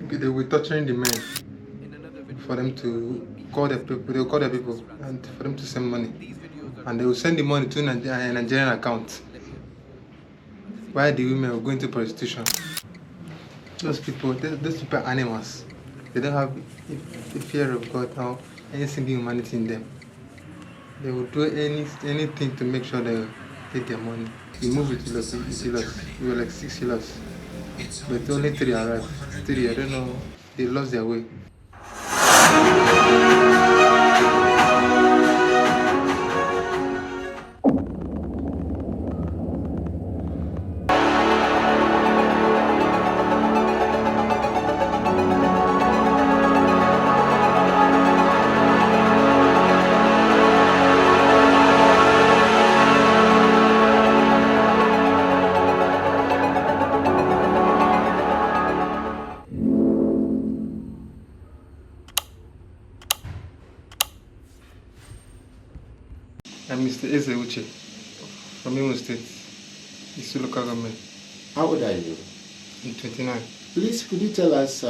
They were torturing the men for them to call their people. They will call their people and for them to send money, and they will send the money to a Nigerian account. While the women were going to prostitution. Those people are animals. They don't have a fear of God or any single humanity in them. They will do anything to make sure they get their money. We moved with Ilos. We were like 6 Ilos. But only 3 arrived. 3, I don't know, they lost their way. I'm Mr. Eze Uche from Imo State, Isu local government. How old are you? I'm 29. Please, could you tell us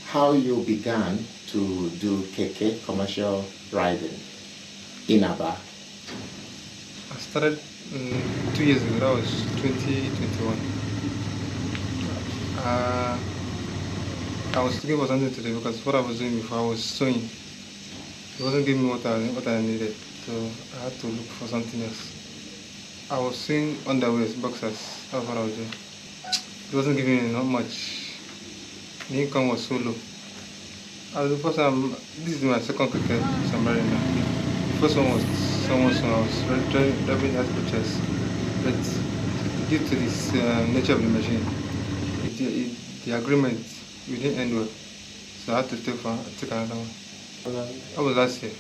how you began to do keke, commercial riding, in Aba? I started 2 years ago, that was 2021. I was looking for something to do because what I was doing before, I was sewing. It wasn't giving me what I needed, so I had to look for something else. I was sewing underwears, boxers, that's what I was doing. It wasn't giving me not much. The income was so low. The first time, this is my second cricket I'm riding now. The first one was someone's son. I was driving as purchase, but due to this nature of the machine, the agreement we didn't end well, so I had to take another one. That was last year.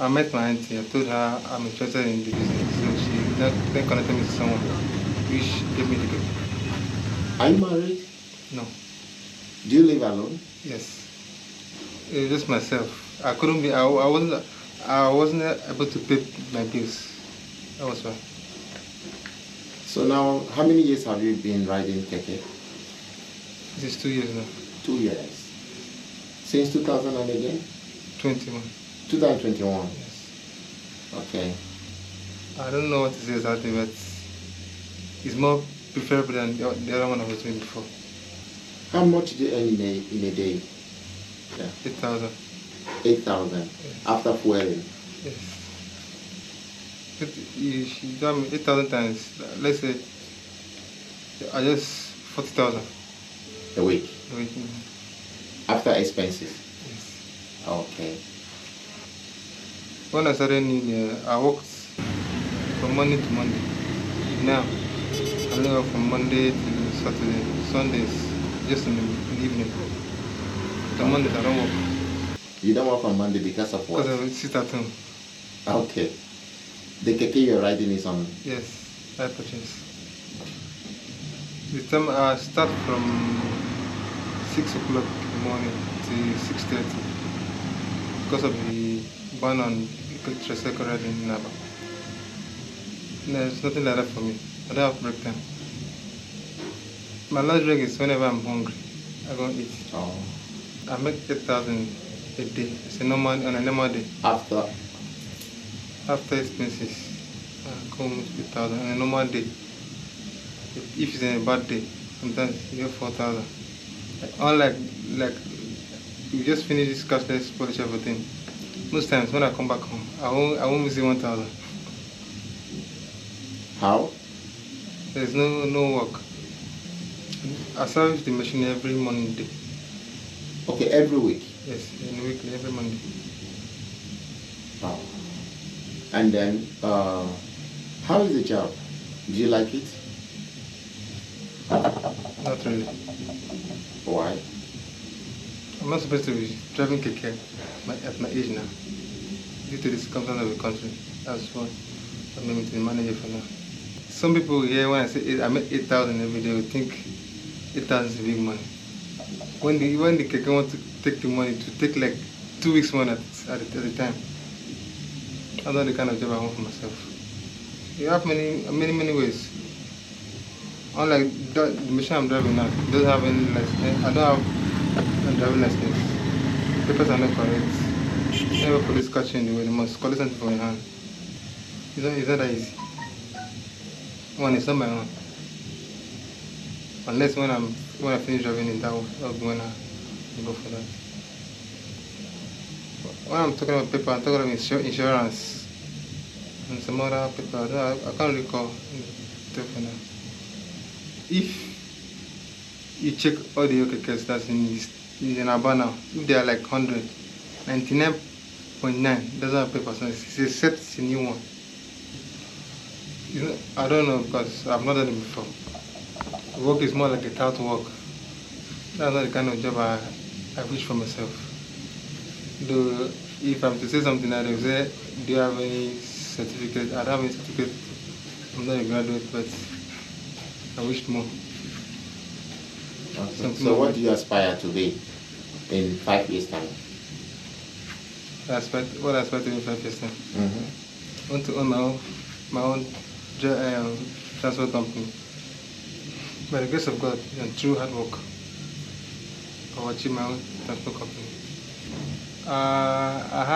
I met my auntie. I told her I'm interested in the business, so she then connected me to someone, which gave me the gift. Are you married? No. Do you live alone? Yes. It was just myself. I couldn't be. I wasn't able to pay my bills. That was why. So now, how many years have you been riding keke? This is 2 years now. 2 years. Since 2000 and again? 21. 2021. Yes. Okay. I don't know what to say exactly, but it's more preferable than the other one I was doing before. How much do you earn in a day? Yeah. 8,000. 8,000. Yes. After fueling? Yes. But she got me 8,000 times. Let's say I just 40,000 A week? a week. After expenses? Yes. Okay. When I started in here, I worked from Monday to Monday. Now, I only work from Monday to Saturday. Sundays, just in the evening. The Mondays I don't work. You don't work on Monday because of what? Because I sit at home. Okay. The keke you're riding is on? Yes, I purchase. The time I start from 6 o'clock in the morning to 6:30 because of the ban on tricycle riding in Aba. There's nothing like that for me. I don't have break time. My last break is whenever I'm hungry. I go eat. Oh. I make 8,000 a day. It's a normal on a normal day. After Expenses, I come with 8,000 on a normal day. If it's a bad day, sometimes you get 4,000. Unlike you just finish this cashless polish everything. Most times when I come back home, I won't miss 1,000. How? There's no work. I service the machine every Monday. Okay, every week? Yes, in a week, every Monday. Wow. And then, how is the job? Do you like it? Not really. Why? I'm not supposed to be driving keke at my age now. Due to the circumstance of the country, that's what I made me to the manager for now. Some people here, when I say I make 8,000 every day, will think 8,000 is big money. When the keke want to take the money, to take like 2 weeks money at the time. That's not the kind of job I want for myself. You have many ways. Unlike the machine I'm driving now, doesn't have any license. I don't have a driving license. Papers are not correct. Whenever police catch you in the way, they must collect something from your hand. It's not that easy. One, it's not my own. Unless when I finish driving it, that'll be when I go for that. When I'm talking about paper, I'm talking about insurance and some other paper. I can't recall for now. If you check all the OKKs that's in Aba now, if they are like 100, 99.9 doesn't have papers. It's a set, it's a new one. I don't know because I've not done it before. Work is more like a tout work. That's not the kind of job I wish for myself. Though, if I'm to say something, I will say, do you have any certificate? I don't have any certificate. I'm not a graduate, but I wish more. Okay. So what do you aspire to be in 5 years' time? What I aspire to be in 5 years' time? Mm-hmm. I want to own my own transport company. By the grace of God and through hard work, I will achieve my own transport company. I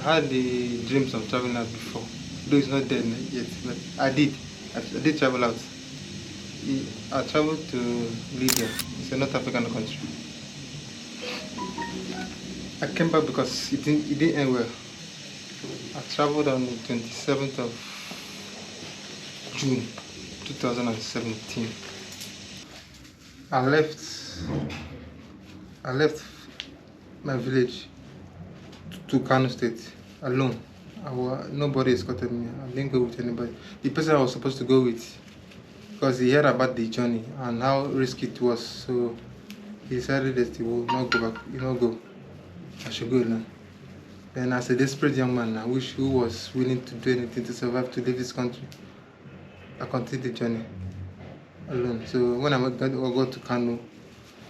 had the dreams of traveling out before. Though it's not dead yet, but I did travel out. I traveled to Libya. It's a North African country. I came back because it didn't end well. I traveled on the 27th of June 2017. I left my village to Kano State alone. Nobody escorted me. I didn't go with anybody. The person I was supposed to go with, because he heard about the journey and how risky it was, so he decided that he will not go back. Go. I should go alone. Then, as a desperate young man, who was willing to do anything to survive, to leave this country, I continued the journey alone. So when I got to Kano,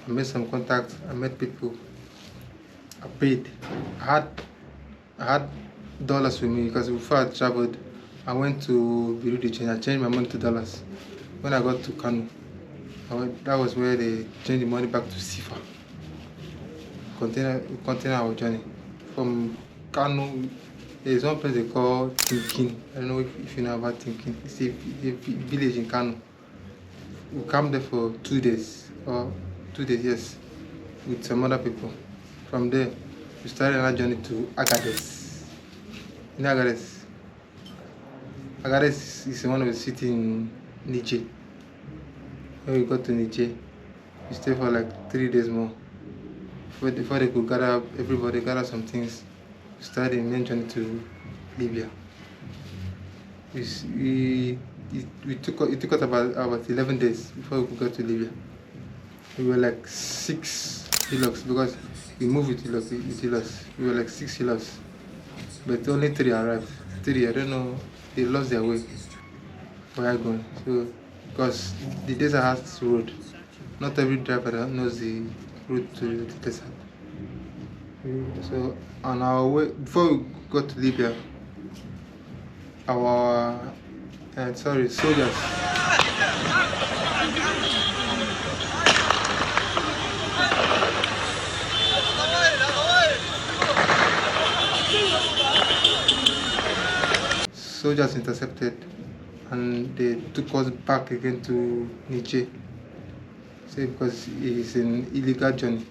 I made some contacts. I met people. I paid. I had dollars with me because before I traveled, I went to Bureau de Change. I changed my money to dollars. When I got to Kano, that was where they changed the money back to Sifa. Continue our journey. From Kano, there's one place they call Tinkin. I don't know if you know about Tinkin. It's a village in Kano. We camped there for 2 days, yes, with some other people. From there, we started our journey to Agades. In Agades. Agades is one of the cities in Niger. When we got to Niger, we stayed for like 3 days more. Before they could gather some things, we started the main journey to Libya. It took us about 11 days before we could get to Libya. We were like 6 hillocks because we moved with hillocks. We were like 6 hillocks, but only 3 arrived. 3, I don't know, they lost their way. Where are going? So, because the desert has road, not every driver knows the route to the desert. So on our way, before we got to Libya, our soldiers. Soldiers intercepted and they took us back again to Niger. So because it's an illegal journey.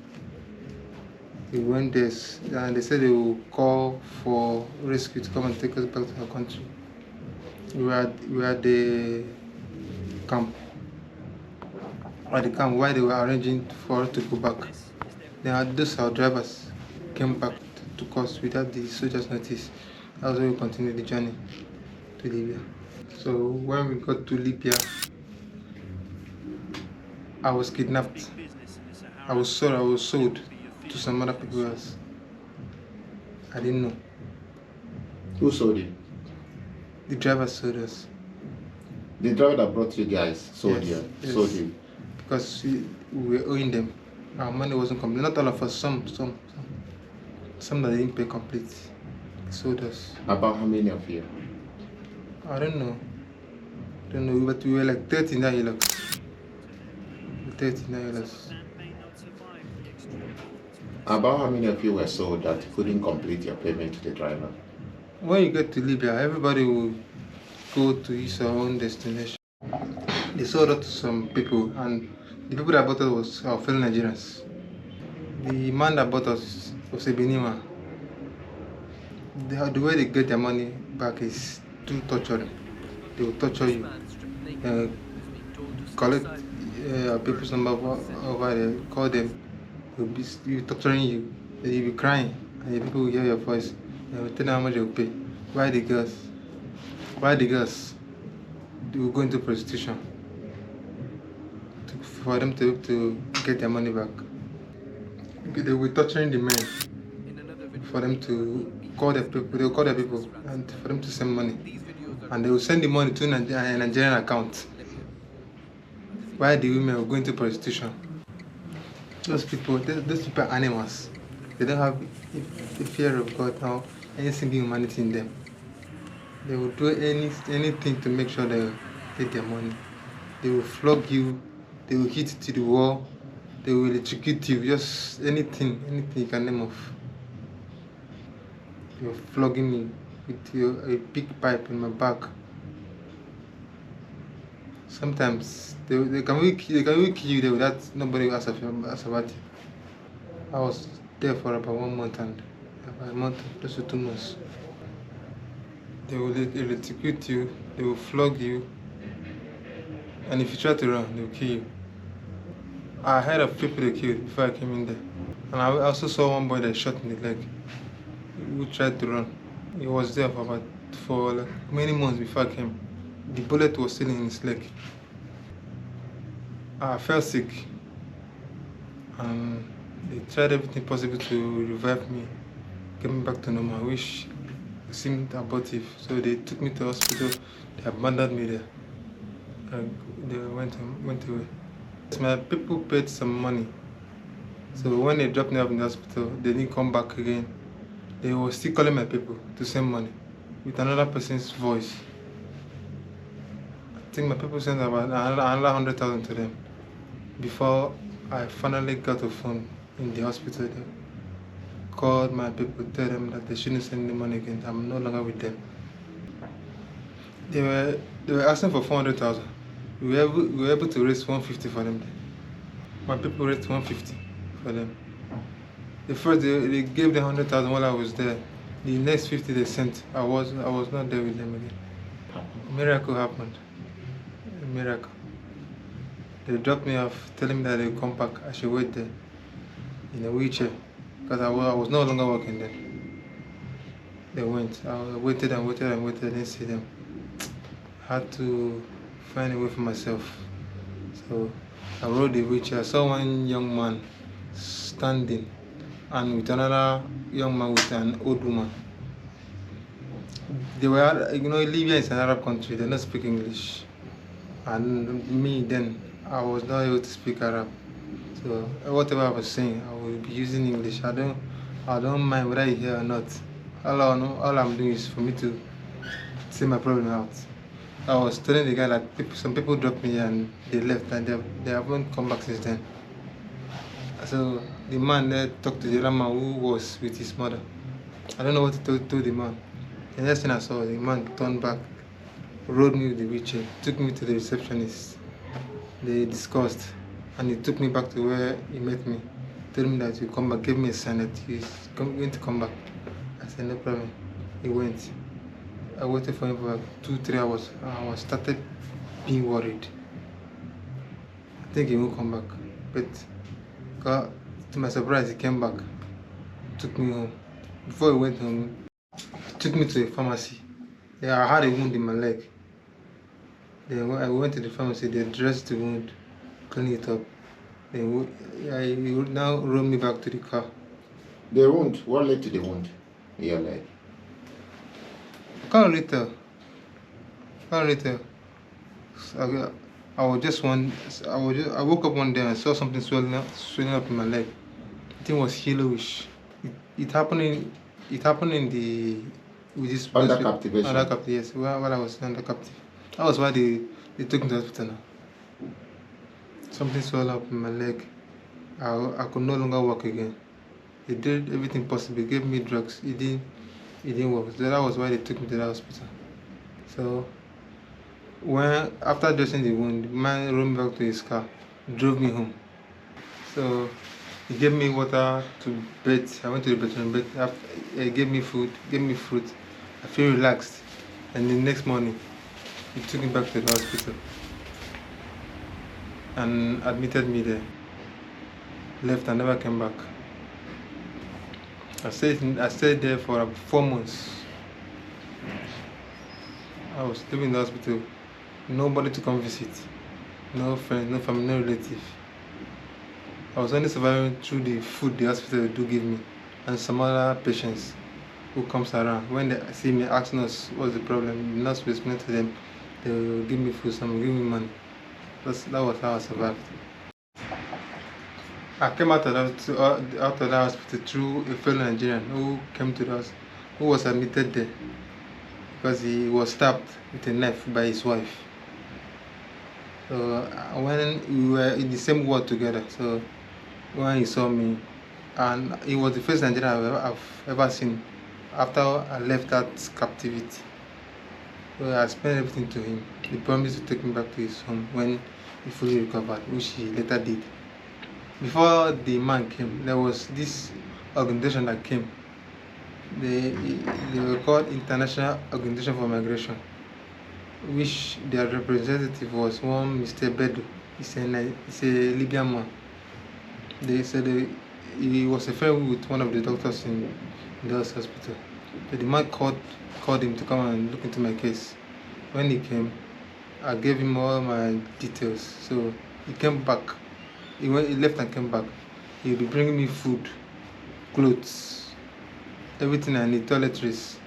We went there and they said they will call for rescue to come and take us back to our country. We were at the camp. At the camp while they were arranging for us to go back. Then our drivers came back to us without the soldiers' notice. That's why we continued the journey to Libya. So when we got to Libya, I was kidnapped. I was sold to some other people else. I didn't know. Who sold you? The driver sold us. The driver that brought you guys sold you? Sold you? Because we were owing them. Our money wasn't complete. Not all of us, some that didn't pay complete. They sold us. About how many of you? I don't know. But we were like 30 in that hillocks. $39. About how many of you were sold that couldn't complete your payment to the driver? When you get to Libya, everybody will go to his own destination. They sold it to some people, and the people that bought it was our fellow Nigerians. The man that bought us was a Benima. The way they get their money back is through torturing. They will torture you, collect people's number over there, call them, they'll be torturing you, you'll be crying, and the people will hear your voice, they will tell them how much they will pay. Why the girls? Why the girls? They will go into prostitution for them to get their money back. They will be torturing the men for them to call their people. They will call their people and for them to send money, and they will send the money to a Nigerian account. Why the women will go into prostitution? Those people are animals. They don't have the fear of God or any single humanity in them. They will do anything to make sure they get their money. They will flog you. They will hit you to the wall. They will electrocute you. Just anything you can name of. You're flogging me with a big pipe in my back. Sometimes they can really kill you there without nobody asks about it. I was there for about 1 month and about a month, close to 2 months. They will electrocute you, they will flog you, and if you try to run, they will kill you. I heard of people they killed before I came in there. And I also saw one boy that shot in the leg who tried to run. He was there for like many months before I came. The bullet was still in his leg. I fell sick, and they tried everything possible to revive me, get me back to normal, which seemed abortive. So they took me to hospital, they abandoned me there, and they went away. My people paid some money, so when they dropped me off in the hospital, they didn't come back again. They were still calling my people to send money with another person's voice. I think my people sent about another 100,000 to them before I finally got a phone in the hospital. They called my people, tell them that they shouldn't send the money again. I'm no longer with them. They were asking for 400,000. We were able to raise 150 for them. My people raised 150 for them. The first they gave the 100,000 while I was there. The next 50 they sent, I was not there with them again. A miracle happened. A miracle. They dropped me off, telling me that they would come back. I should wait there in a wheelchair because I was no longer working there. They went. I waited and waited and waited. I didn't see them. I had to find a way for myself. So I rode the wheelchair. I saw one young man standing and with another young man with an old woman. They were, Libya is an Arab country. They don't speak English. And me then, I was not able to speak Arab. So whatever I was saying, I will be using English. I don't mind whether you hear or not. All I'm doing is for me to say my problem out. I was telling the guy that some people dropped me and they left and they haven't come back since then. So the man there talked to the other man who was with his mother. I don't know what he told the man. The next thing I saw, the man turned back, rode me with the wheelchair, took me to the receptionist. They discussed, and he took me back to where he met me. Told me that he'll come back, gave me a sign that he's going to come back. I said, no problem. He went. I waited for him for like 2-3 hours. I started being worried. I think he won't come back. But to my surprise, he came back, took me home. Before he went home, he took me to a pharmacy. Yeah, I had a wound in my leg. Then I went to the pharmacy, they dressed the wound, cleaned it up. Then he would now roll me back to the car. The wound, what led to the wound in your leg? I can't really tell. So I woke up one day and I saw something swelling up in my leg. I think it was yellowish. It happened in with this under captivation. Under captive, yes. While I was under captive. That was why they took me to the hospital now. something swelled up in my leg. I could no longer walk again. He did everything possible. He gave me drugs. It didn't work. So that was why they took me to the hospital. So when after dressing the wound, the man rode me back to his car, drove me home. So he gave me water to bathe. I went to the bathroom, he gave me food, gave me fruit. I feel relaxed. And the next morning, he took me back to the hospital and admitted me there. Left and never came back. I stayed there for about 4 months. I was living in the hospital. Nobody to come visit. No friend, no family, no relative. I was only surviving through the food the hospital do give me and some other patients who comes around. When they see me, ask nurse what's the problem, the nurse will explain to them. They will give me food, some will give me money. That was how I survived. I came out of the hospital through a fellow Nigerian who came to us, who was admitted there because he was stabbed with a knife by his wife. So when we were in the same ward together, so when he saw me, and he was the first Nigerian I've ever seen after I left that captivity. So I explained everything to him. He promised to take me back to his home when he fully recovered, which he later did. Before the man came, there was this organization that came. They were called International Organization for Migration, which their representative was one Mr. Bedu. He's a Libyan man. They said he was a friend with one of the doctors in the hospital. So the man called him to come and look into my case. When he came, I gave him all my details. So he came back. He left and came back. He'll be bringing me food, clothes, everything I need, toiletries.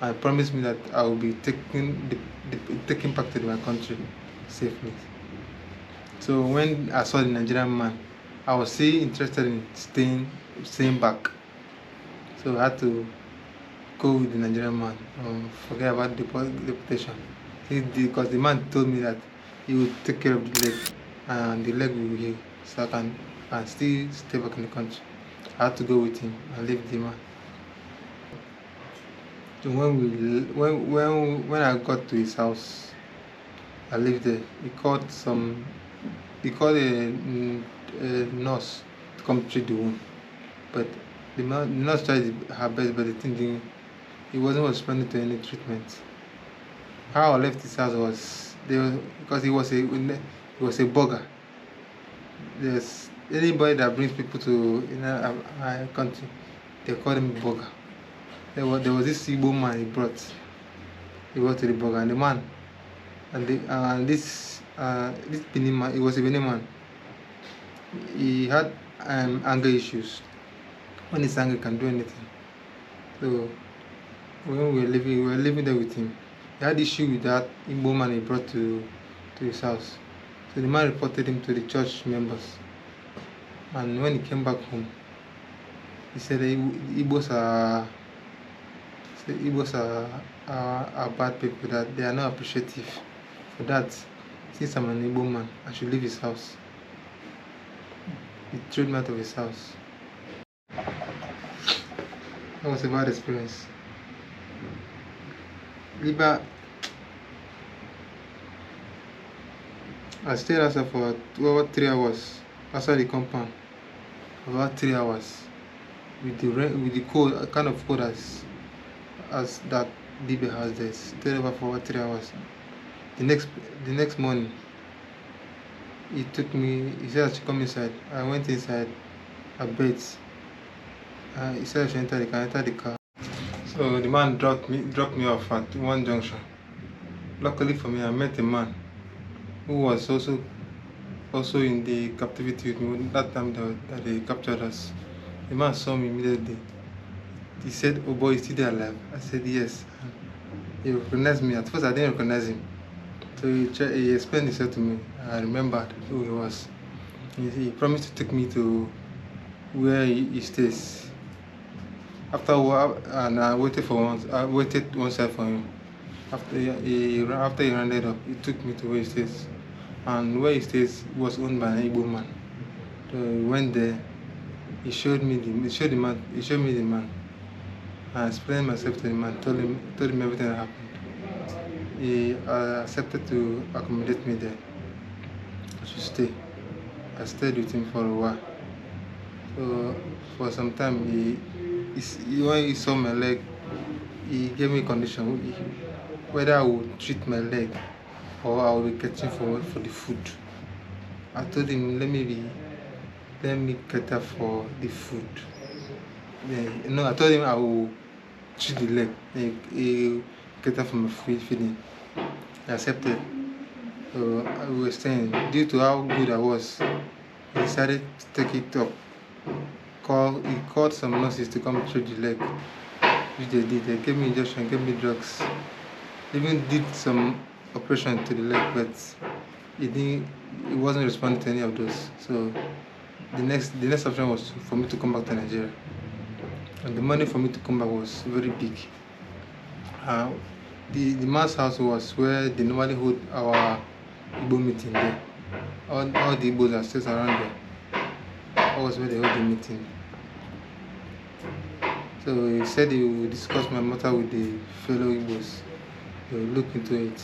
I promised me that I will be taken back to my country safely. So when I saw the Nigerian man, I was still interested in staying back. So I had to go with the Nigerian man and forget about the deportation. Because the man told me that he would take care of the leg and the leg will heal. So I can still stay back in the country. I had to go with him and leave the man. So when I got to his house, I lived there. He called a nurse to come treat the wound, but the nurse tried her best, but the thing he wasn't responding to any treatment. How I left his house was because he was a burger. There's anybody that brings people to my country, they call him burger. There was this Igbo man he brought to the burger, and the man and this Benin man, he was a Benin man. He had anger issues. When he's angry, he can do anything. So when we were living there with him. He had issue with that Igbo man he brought to his house. So the man reported him to the church members. And when he came back home, he said the Igbos are bad people, that they are not appreciative. For that, since I'm an Igbo man, I should leave his house. He threw me out of his house. That was a bad experience. I stayed outside for over 3 hours outside the compound. About 3 hours with the cold, kind of cold as that DB has there. Stayed over for over 3 hours. The next morning, he took me. He said I should come inside. I went inside. I bathed. He said I should enter the car. So the man dropped me off at one junction. Luckily for me, I met a man who was also in the captivity with me that time that they captured us. The man saw me immediately. He said, "Oh boy, is still there alive?" I said, "Yes." And he recognized me. At first, I didn't recognize him. So he explained himself to me. I remembered who he was. He promised to take me to where he stays. After a while, and I waited one side for him. After he rounded up, he took me to where he stays. and where he stays was owned by an Igbo man. So we went there. He showed me the man. I explained myself to the man. Told him everything that happened. He accepted to accommodate me there. I should stay. I stayed with him for a while. So for some time, when he saw my leg, he gave me a condition whether I would treat my leg or I will be catching for the food. I told him, let me cater for the food. I told him I will treat the leg. He cater for my feeding. He accepted. So we were staying. Due to how good I was, he decided to take it up. He called some nurses to come treat the leg, which they did. They gave me injection, gave me drugs. Even did some operation to the leg, but it wasn't responding to any of those. So the next option was for me to come back to Nigeria. And the money for me to come back was very big. The man's house was where they normally hold our Igbo meeting there. All the Igbos are still around there. That was where they hold the meeting. So he said he would discuss my matter with the fellow Igbos. They will look into it.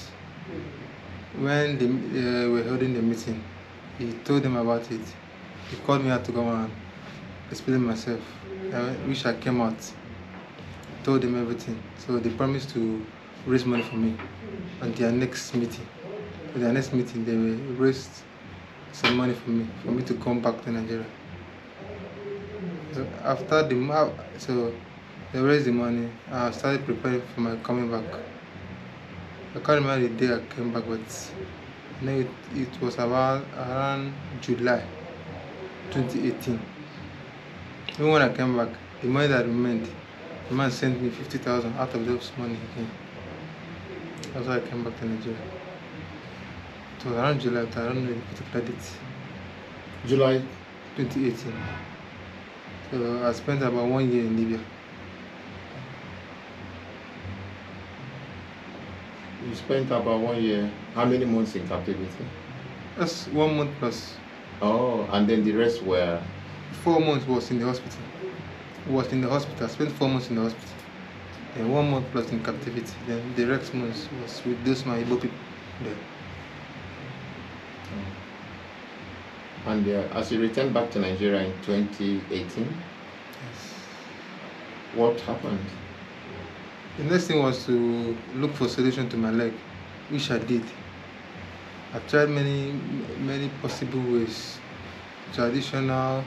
When they were holding the meeting, he told them about it. He called me out to come and explain myself. I wish I came out, told them everything. So they promised to raise money for me on their next meeting. For their next meeting, they raised some money for me to come back to Nigeria. So after they raised the money, I started preparing for my coming back. I can't remember the day I came back, but I know it was around July 2018. Even when I came back, the money that remained, the man sent me 50,000 out of those money again. That's why I came back to Nigeria. It was around July, but I don't know the particular date. July 2018. So I spent about 1 year in Libya. You spent about 1 year. How many months in captivity? That's 1 month plus. Oh, and then the rest were? 4 months was in the hospital. I spent 4 months in the hospital. Then 1 month plus in captivity. Then the rest months was with those my Igbo people there. And as you returned back to Nigeria in 2018, Yes. what happened? The next thing was to look for solution to my leg, which I did. I tried many possible ways. Traditional,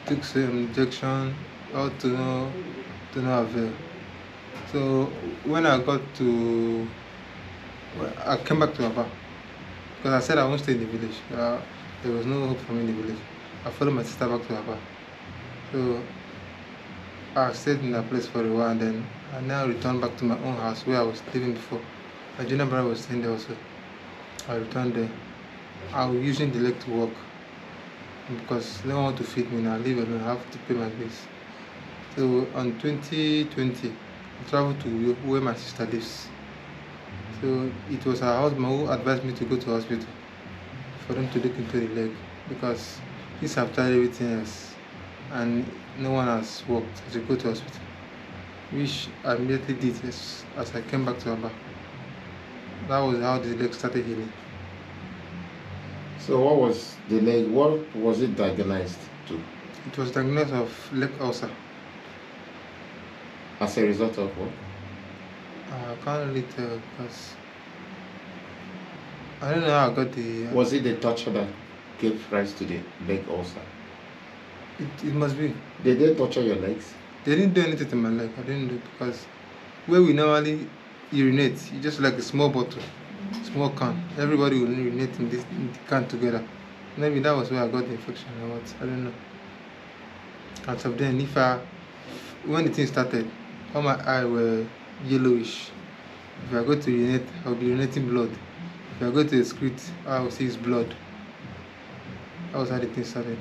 took some injection, all to no avail. So when I came back to Aba, because I said I won't stay in the village. There was no hope for me in the village. I followed my sister back to Aba. So I stayed in that place for a while, and then I now returned back to my own house where I was living before. My junior brother was staying there also. I returned there. I was using the leg to walk because they don't want to feed me now. I live alone. I have to pay my bills. So on 2020, I traveled to where my sister lives. So it was her husband who advised me to go to hospital for them to look into the leg, because since I've tried everything else and no one has worked, I should go to hospital, which I immediately did as I came back to Aba. That was how the leg started healing. So what was the leg? What was it diagnosed to? It was diagnosed of leg ulcer. As a result of what? I can't really tell because I don't know how I got the. Was it the torture that gave rise to the leg ulcer? It must be. Did they torture your legs? They didn't do anything to my leg. I didn't do it because where we normally urinate, it's just like a small bottle, small can. Everybody will urinate in the can together. Maybe that was where I got the infection or what. I don't know. As of then, when the thing started, all my eyes were yellowish. If I go to urinate, I'll be urinating blood. If I go to excrete, I will see it's blood. That was how the thing started.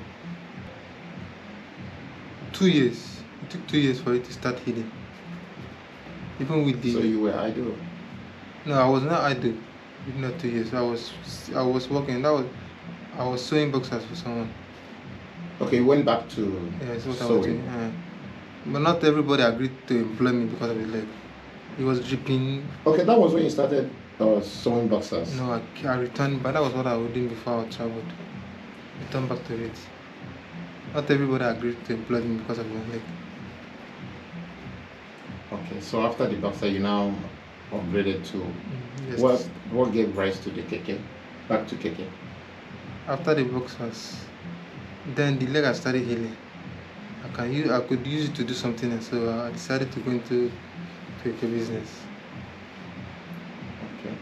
2 years. It took 2 years for it to start healing. Even with the. So you were idle? No, I was not idle. Not 2 years. I was working. I was sewing boxers for someone. Okay, you went back to Yeah, that's what I was sewing. doing. But not everybody agreed to employ me because of the leg. It was dripping. Okay, that was when you started sewing boxers. No, I returned, but that was what I was doing before I traveled. Returned back to it. Not everybody agreed to employ me because of my leg. Okay, so after the boxer, you now upgraded to Yes. what gave rise to the keke? Back to keke. After the boxers, then the leg I started healing. I could use it to do something else, so I decided to go into keke business. Okay.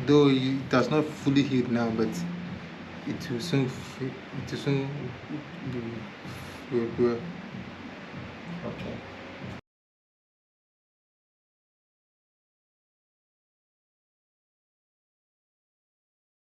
Though it has not fully healed now, but it will soon be well. Okay.